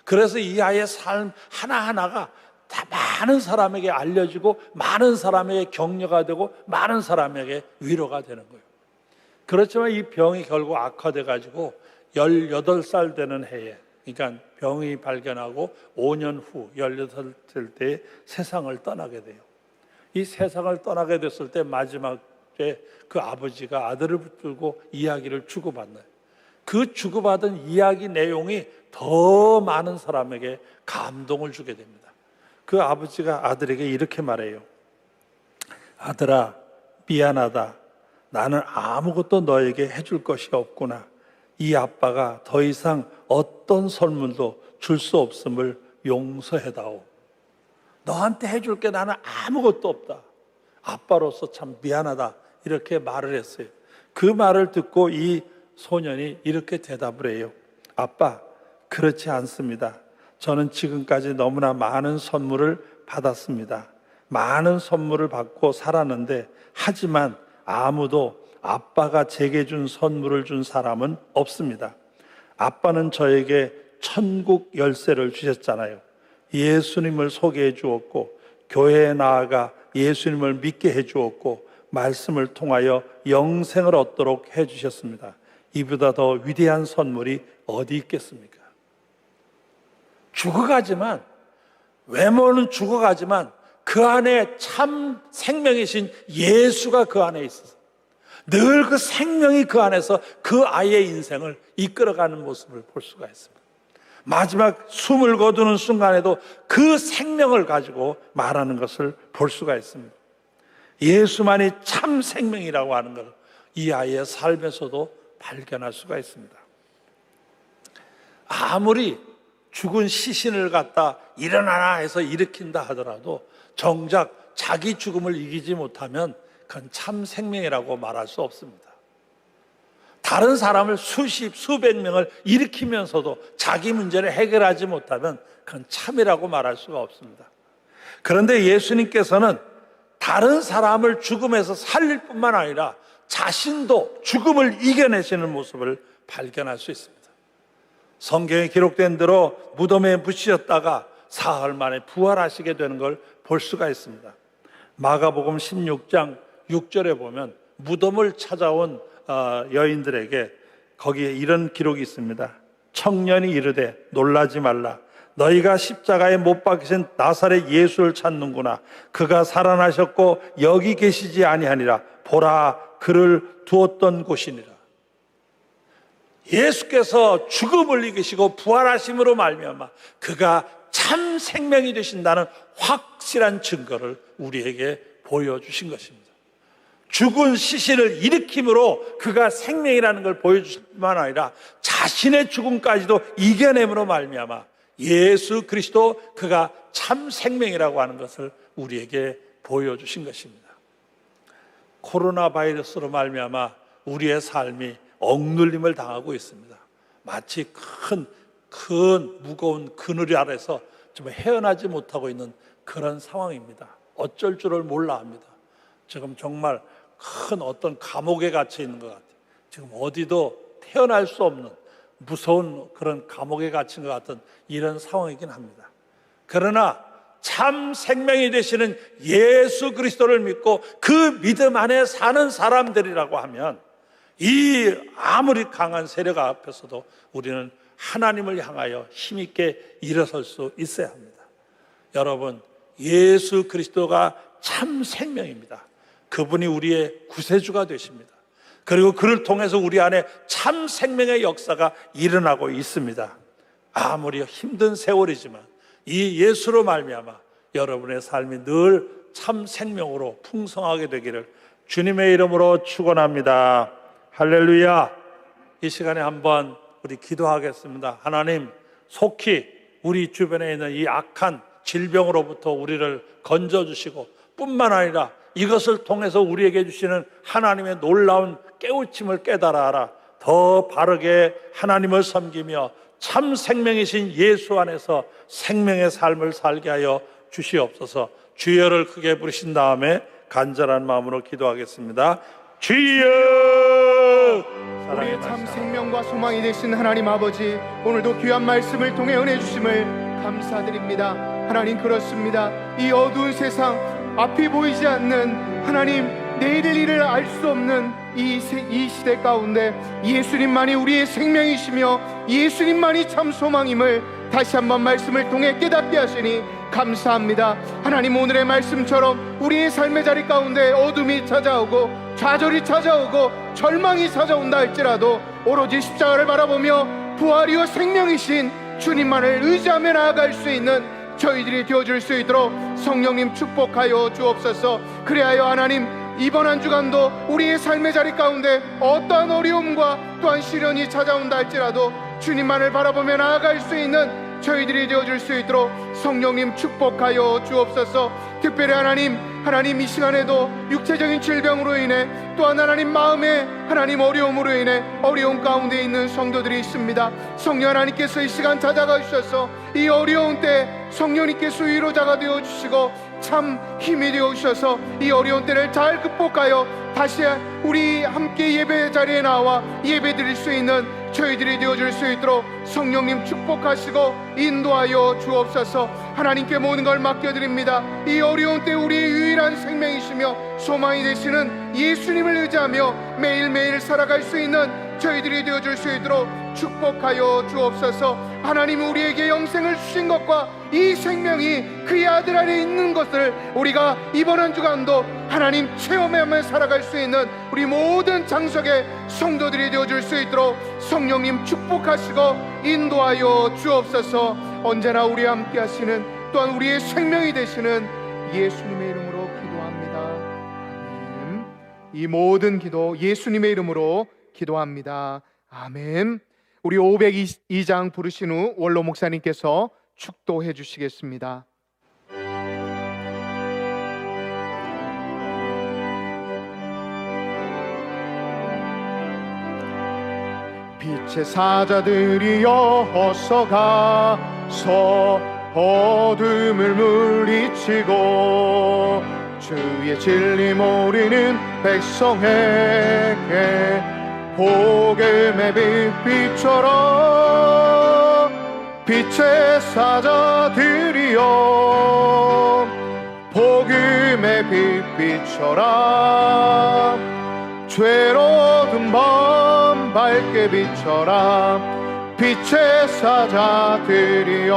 그래서 이 아이의 삶 하나하나가 다 많은 사람에게 알려지고, 많은 사람에게 격려가 되고, 많은 사람에게 위로가 되는 거예요. 그렇지만 이 병이 결국 악화돼 가지고 18살 되는 해에, 그러니까 병이 발견하고 5년 후 18살 때에 세상을 떠나게 돼요. 이 세상을 떠나게 됐을 때 마지막에 그 아버지가 아들을 붙들고 이야기를 주고받나요. 그 주고받은 이야기 내용이 더 많은 사람에게 감동을 주게 됩니다. 그 아버지가 아들에게 이렇게 말해요. 아들아, 미안하다. 나는 아무것도 너에게 해줄 것이 없구나. 이 아빠가 더 이상 어떤 선물도 줄 수 없음을 용서해다오. 너한테 해줄 게 나는 아무것도 없다. 아빠로서 참 미안하다. 이렇게 말을 했어요. 그 말을 듣고 이 소년이 이렇게 대답을 해요. 아빠, 그렇지 않습니다. 저는 지금까지 너무나 많은 선물을 받았습니다. 많은 선물을 받고 살았는데, 하지만 아무도 아빠가 제게 준 선물을 준 사람은 없습니다. 아빠는 저에게 천국 열쇠를 주셨잖아요. 예수님을 소개해 주었고, 교회에 나아가 예수님을 믿게 해 주었고, 말씀을 통하여 영생을 얻도록 해 주셨습니다. 이보다 더 위대한 선물이 어디 있겠습니까? 죽어가지만, 외모는 죽어가지만 그 안에 참 생명이신 예수가 그 안에 있어서 늘 그 생명이 그 안에서 그 아이의 인생을 이끌어가는 모습을 볼 수가 있습니다. 마지막 숨을 거두는 순간에도 그 생명을 가지고 말하는 것을 볼 수가 있습니다. 예수만이 참 생명이라고 하는 것을 이 아이의 삶에서도 발견할 수가 있습니다. 아무리 죽은 시신을 갖다 일어나라 해서 일으킨다 하더라도 정작 자기 죽음을 이기지 못하면 그건 참 생명이라고 말할 수 없습니다. 다른 사람을 수십, 수백 명을 일으키면서도 자기 문제를 해결하지 못하면 그건 참이라고 말할 수가 없습니다. 그런데 예수님께서는 다른 사람을 죽음에서 살릴 뿐만 아니라 자신도 죽음을 이겨내시는 모습을 발견할 수 있습니다. 성경에 기록된 대로 무덤에 묻히셨다가 사흘 만에 부활하시게 되는 걸 볼 수가 있습니다. 마가복음 16장 6절에 보면 무덤을 찾아온 여인들에게 거기에 이런 기록이 있습니다. 청년이 이르되 놀라지 말라. 너희가 십자가에 못 박히신 나사렛 예수를 찾는구나. 그가 살아나셨고 여기 계시지 아니하니라. 보라, 그를 두었던 곳이니라. 예수께서 죽음을 이기시고 부활하심으로 말미암아 그가 참 생명이 되신다는 확실한 증거를 우리에게 보여주신 것입니다. 죽은 시신을 일으킴으로 그가 생명이라는 걸 보여주실 뿐만 아니라 자신의 죽음까지도 이겨냄으로 말미암아 예수 그리스도 그가 참 생명이라고 하는 것을 우리에게 보여주신 것입니다. 코로나 바이러스로 말미암아 우리의 삶이 억눌림을 당하고 있습니다. 마치 큰 무거운 그늘 아래서 좀 헤어나지 못하고 있는 그런 상황입니다. 어쩔 줄을 몰라 합니다. 지금 정말 큰 어떤 감옥에 갇혀 있는 것 같아요. 지금 어디도 태어날 수 없는 무서운 그런 감옥에 갇힌 것 같은 이런 상황이긴 합니다. 그러나 참 생명이 되시는 예수 그리스도를 믿고 그 믿음 안에 사는 사람들이라고 하면 이 아무리 강한 세력 앞에서도 우리는 하나님을 향하여 힘있게 일어설 수 있어야 합니다. 여러분, 예수 그리스도가 참 생명입니다. 그분이 우리의 구세주가 되십니다. 그리고 그를 통해서 우리 안에 참 생명의 역사가 일어나고 있습니다. 아무리 힘든 세월이지만 이 예수로 말미암아 여러분의 삶이 늘 참 생명으로 풍성하게 되기를 주님의 이름으로 축원합니다. 할렐루야. 이 시간에 한번 우리 기도하겠습니다. 하나님, 속히 우리 주변에 있는 이 악한 질병으로부터 우리를 건져주시고 뿐만 아니라 이것을 통해서 우리에게 주시는 하나님의 놀라운 깨우침을 깨달아라. 더 바르게 하나님을 섬기며 참 생명이신 예수 안에서 생명의 삶을 살게 하여 주시옵소서. 주여를 크게 부르신 다음에 간절한 마음으로 기도하겠습니다. 주여! 우리의 참 생명과 소망이 되신 하나님 아버지, 오늘도 귀한 말씀을 통해 은혜 주심을 감사드립니다. 하나님, 그렇습니다. 이 어두운 세상, 앞이 보이지 않는 하나님, 내일의 일을 알 수 없는 이 시대 가운데 예수님만이 우리의 생명이시며 예수님만이 참 소망임을 다시 한번 말씀을 통해 깨닫게 하시니 감사합니다. 하나님, 오늘의 말씀처럼 우리의 삶의 자리 가운데 어둠이 찾아오고 좌절이 찾아오고 절망이 찾아온다 할지라도 오로지 십자가를 바라보며 부활이요 생명이신 주님만을 의지하며 나아갈 수 있는 저희들이 되어줄 수 있도록 성령님 축복하여 주옵소서. 그리하여 하나님, 이번 한 주간도 우리의 삶의 자리 가운데 어떠한 어려움과 또한 시련이 찾아온다 할지라도 주님만을 바라보며 나아갈 수 있는 저희들이 되어줄 수 있도록 성령님 축복하여 주옵소서. 특별히 하나님 이 시간에도 육체적인 질병으로 인해 또한 하나님 마음의 하나님 어려움으로 인해 어려움 가운데 있는 성도들이 있습니다. 성령 하나님께서 이 시간 찾아가 주셔서 이 어려운 때 성령님께서 위로자가 되어주시고 참 힘이 되어주셔서 이 어려운 때를 잘 극복하여 다시 우리 함께 예배 자리에 나와 예배 드릴 수 있는 저희들이 되어줄 수 있도록 성령님 축복하시고 인도하여 주옵소서. 하나님께 모든 걸 맡겨드립니다. 이 어려운 때 우리의 유일한 생명이시며 소망이 되시는 예수님을 의지하며 매일매일 살아갈 수 있는 저희들이 되어줄 수 있도록 축복하여 주옵소서. 하나님이 우리에게 영생을 주신 것과 이 생명이 그의 아들 안에 있는 것을 우리가 이번 한 주간도 하나님 체험하며 살아갈 수 있는 우리 모든 장석의 성도들이 되어줄 수 있도록 성령님 축복하시고 인도하여 주옵소서. 언제나 우리와 함께 하시는 또한 우리의 생명이 되시는 예수님의 이름으로 기도합니다. 아멘. 이 모든 기도 예수님의 이름으로 기도합니다. 아멘. 우리 502장 부르신 후 원로 목사님께서 축도해 주시겠습니다. 빛의 사자들이여 어서 가서 어둠을 물리치고 주의 진리 모르는 백성에게 복음의 빛비처럼 빛의 사자들이여 복음의 빛비처럼 죄로 든 밤 밝게 비춰라 빛의 사자들이여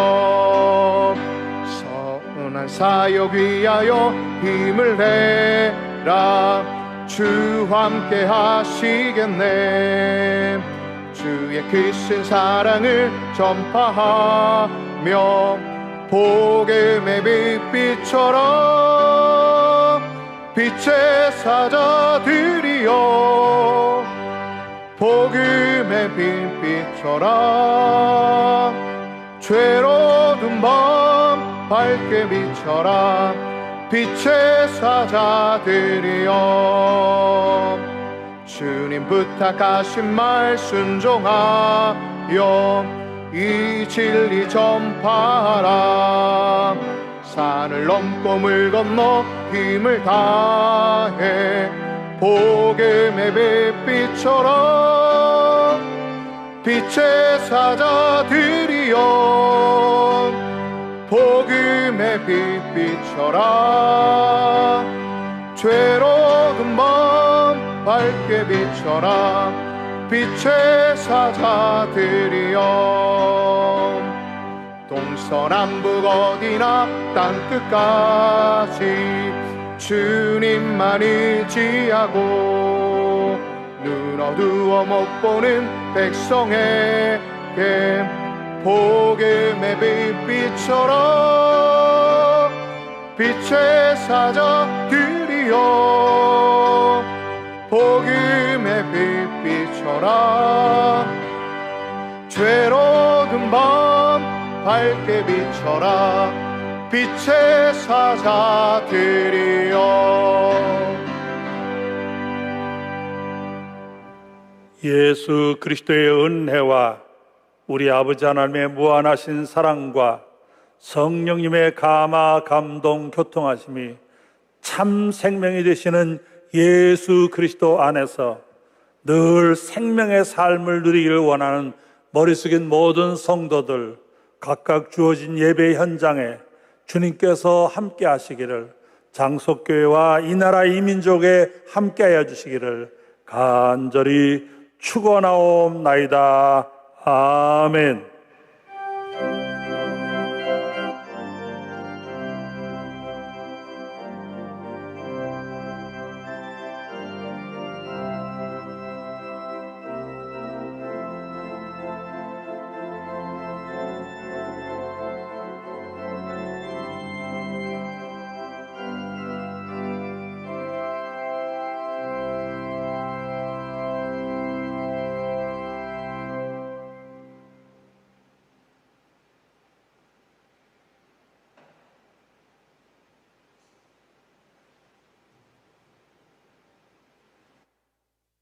선한 사역 위하여 힘을 내라 주 함께 하시겠네 주의 크신 사랑을 전파하며 복음의 빛비처럼 빛의 사자들이여 복음의 빛비처럼 죄로 든 밤 밝게 비춰라 빛의 사자들이여 주님 부탁하신 말 순종하여 이 진리 전파하라 산을 넘고 물 건너 힘을 다해 복음의 빛비처럼 빛의 사자들이여 복음의 빛비처럼 죄로 든 밤 밝게 비춰라 빛의 사자들이여 동서남북 어디나 땅끝까지 주님만 의지하고 눈 어두워 못 보는 백성에게 복음의 빛비춰라. 빛의 사자들이여 복음의 빛 비춰라. 죄로든 밤 밝게 비춰라. 빛의 사자들이여. 예수 그리스도의 은혜와 우리 아버지 하나님의 무한하신 사랑과 성령님의 감화 감동 교통하심이 참 생명이 되시는 예수 그리스도 안에서 늘 생명의 삶을 누리기를 원하는 머리 숙인 모든 성도들 각각 주어진 예배 현장에 주님께서 함께 하시기를, 장속교회와 이 나라 이 민족에 함께 하여 주시기를 간절히 축원하옵나이다. 아멘.